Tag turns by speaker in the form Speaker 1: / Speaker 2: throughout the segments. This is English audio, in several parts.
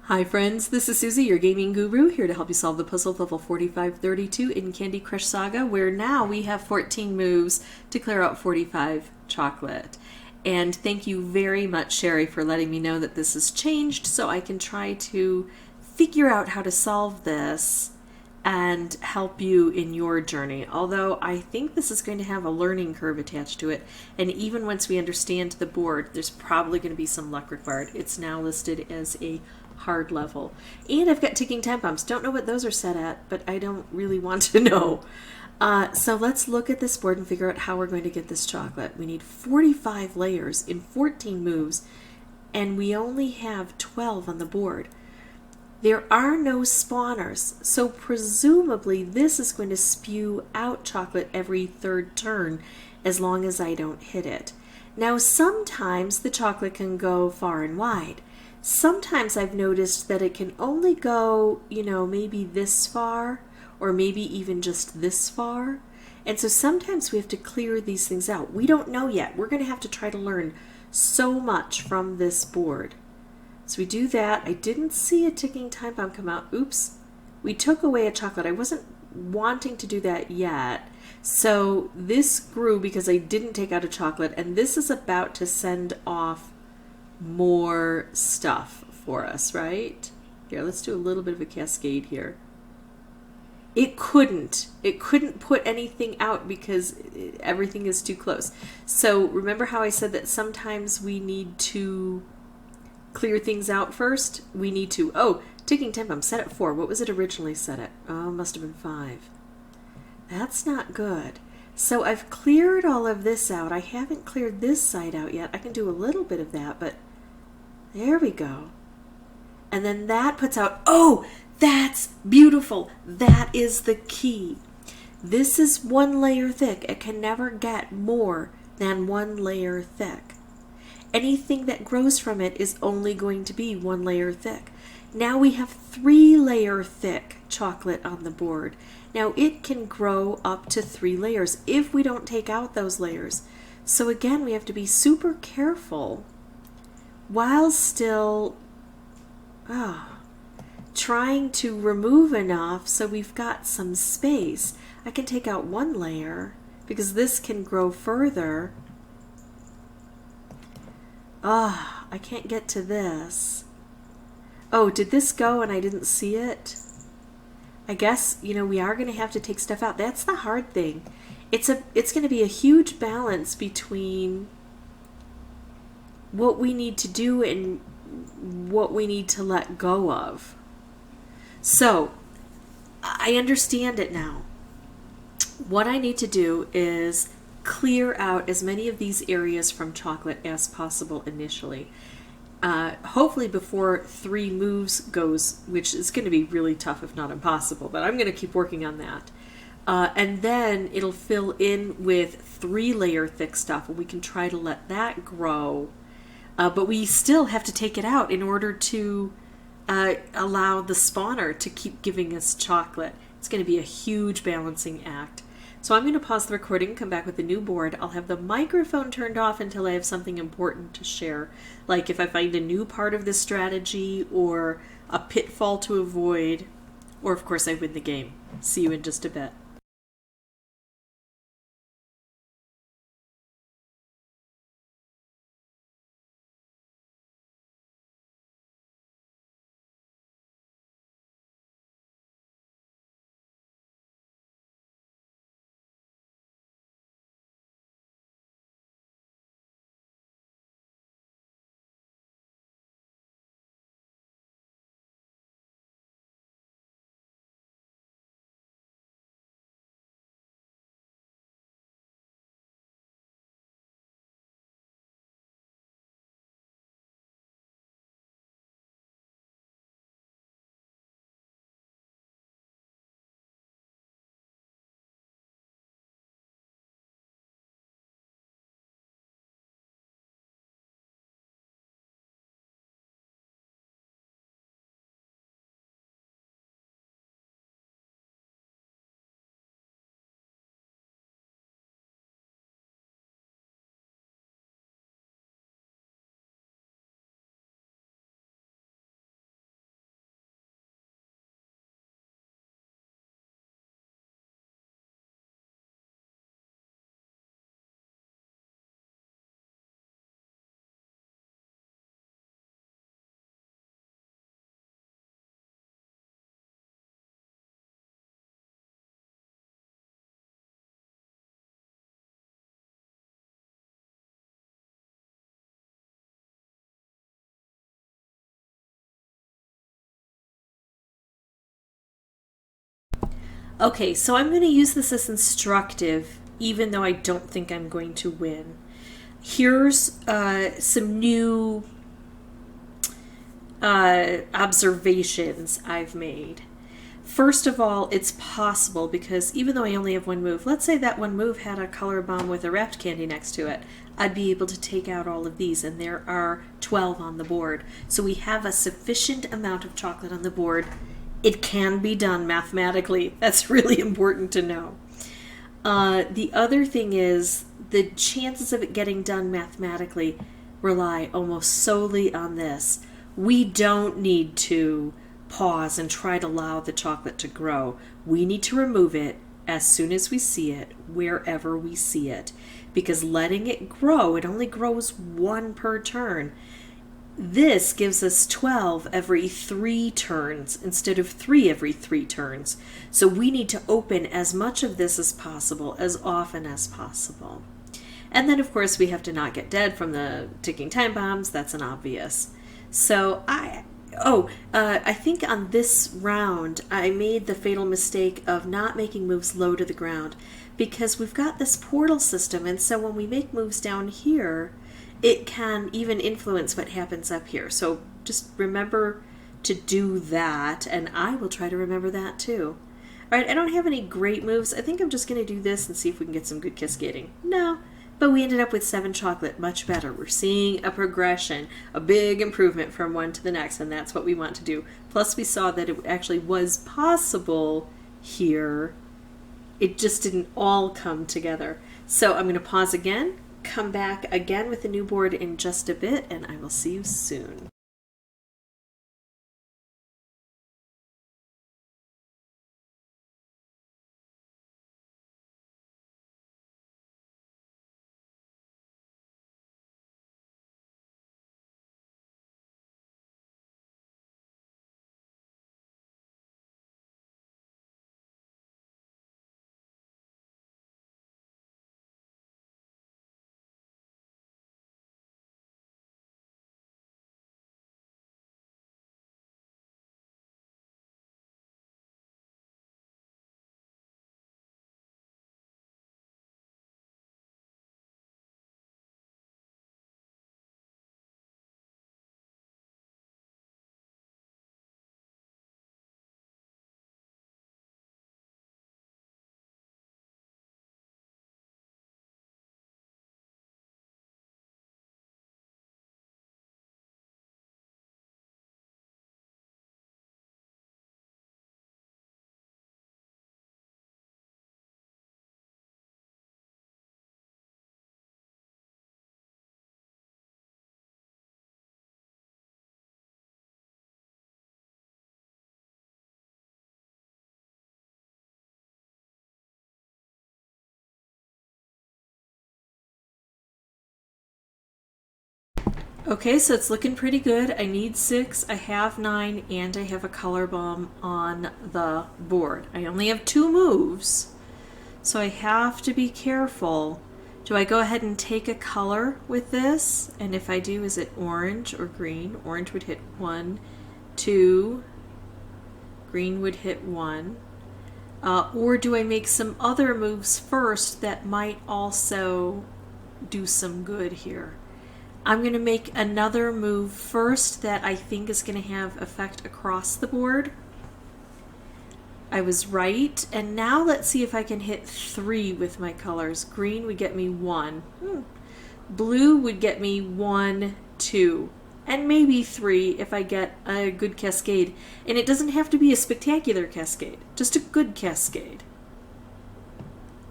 Speaker 1: Hi friends, this is Suzy, your gaming guru, here to help you solve the puzzle of level 4532 in Candy Crush Saga, where now we have 14 moves to clear out 45 chocolate. And thank you very much, Sherry, for letting me know that this has changed so I can try to figure out how to solve this and help you in your journey. Although I think this is going to have a learning curve attached to it, and even once we understand the board, there's probably going to be some luck required. It's now listed as a hard level. And I've got ticking time bombs. Don't know what those are set at, but I don't really want to know. So let's look at this board and figure out how we're going to get this chocolate. We need 45 layers in 14 moves, and we only have 12 on the board. There are no spawners, so presumably this is going to spew out chocolate every third turn as long as I don't hit it. Now sometimes the chocolate can go far and wide. Sometimes I've noticed that it can only go, maybe this far, or maybe even just this far. And so sometimes we have to clear these things out. We don't know yet. We're going to have to try to learn so much from this board. So we do that. I didn't see a ticking time bomb come out. Oops. We took away a chocolate. I wasn't wanting to do that yet. So this grew because I didn't take out a chocolate, and this is about to send off more stuff for us, right? Here, let's do a little bit of a cascade here. It couldn't put anything out because everything is too close. So remember how I said that sometimes we need to clear things out first? We need to, ticking time bomb set at 4. What was it originally set at? Oh, must have been 5. That's not good. So I've cleared all of this out. I haven't cleared this side out yet. I can do a little bit of that, but there we go. And then that puts out, that's beautiful. That is the key. This is 1 layer thick. It can never get more than 1 layer thick. Anything that grows from it is only going to be 1 layer thick. Now we have 3 layer thick chocolate on the board. Now it can grow up to 3 layers if we don't take out those layers. So again, we have to be super careful while still trying to remove enough so we've got some space. I can take out 1 layer because this can grow further. I can't get to this. Oh, did this go and I didn't see it? I guess, we are going to have to take stuff out. That's the hard thing. It's going to be a huge balance between what we need to do and what we need to let go of. So, I understand it now. What I need to do is clear out as many of these areas from chocolate as possible initially. Hopefully before 3 moves goes, which is going to be really tough if not impossible, but I'm going to keep working on that. And then it'll fill in with 3 layer thick stuff, and we can try to let that grow. But we still have to take it out in order to allow the spawner to keep giving us chocolate. It's going to be a huge balancing act. So I'm going to pause the recording and come back with a new board. I'll have the microphone turned off until I have something important to share, like if I find a new part of this strategy or a pitfall to avoid, or of course I win the game. See you in just a bit. Okay, so I'm going to use this as instructive, even though I don't think I'm going to win. Here's some new observations I've made. First of all, it's possible because even though I only have one move, let's say that one move had a color bomb with a wrapped candy next to it, I'd be able to take out all of these, and there are 12 on the board. So we have a sufficient amount of chocolate on the board. It can be done mathematically. That's really important to know. The other thing is the chances of it getting done mathematically rely almost solely on this. We don't need to pause and try to allow the chocolate to grow. We need to remove it as soon as we see it, wherever we see it. Because letting it grow, it only grows one per turn. This gives us 12 every 3 turns instead of 3 every 3 turns. So we need to open as much of this as possible, as often as possible. And then, of course, we have to not get dead from the ticking time bombs. That's an obvious. So I think on this round I made the fatal mistake of not making moves low to the ground because we've got this portal system, and so when we make moves down here, it can even influence what happens up here. So just remember to do that, and I will try to remember that too. All right, I don't have any great moves. I think I'm just going to do this and see if we can get some good cascading. No, but we ended up with 7 chocolate, much better. We're seeing a progression, a big improvement from one to the next, and that's what we want to do. Plus, we saw that it actually was possible here. It just didn't all come together. So I'm going to pause again, come back again with the new board in just a bit, and I will see you soon. Okay, so it's looking pretty good. I need 6, I have 9, and I have a color bomb on the board. I only have 2 moves, so I have to be careful. Do I go ahead and take a color with this? And if I do, is it orange or green? Orange would hit 1, 2, green would hit 1. Or do I make some other moves first that might also do some good here? I'm going to make another move first that I think is going to have effect across the board. I was right. And now let's see if I can hit 3 with my colors. Green would get me 1. Blue would get me 1, 2. And maybe 3 if I get a good cascade. And it doesn't have to be a spectacular cascade. Just a good cascade.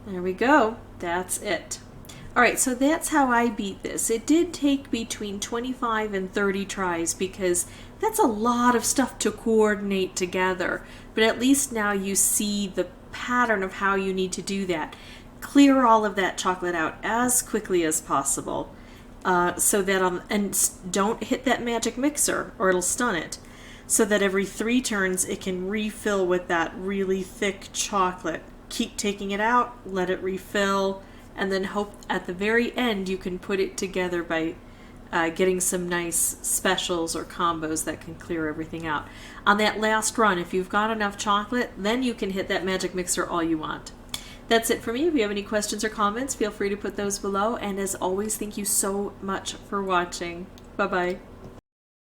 Speaker 1: There we go. That's it. Alright, so that's how I beat this. It did take between 25 and 30 tries because that's a lot of stuff to coordinate together. But at least now you see the pattern of how you need to do that. Clear all of that chocolate out as quickly as possible. So that and don't hit that magic mixer or it'll stun it. So that every 3 turns it can refill with that really thick chocolate. Keep taking it out, let it refill, and then hope at the very end you can put it together by getting some nice specials or combos that can clear everything out. On that last run, if you've got enough chocolate, then you can hit that magic mixer all you want. That's it for me. If you have any questions or comments, feel free to put those below. And as always, thank you so much for watching. Bye-bye.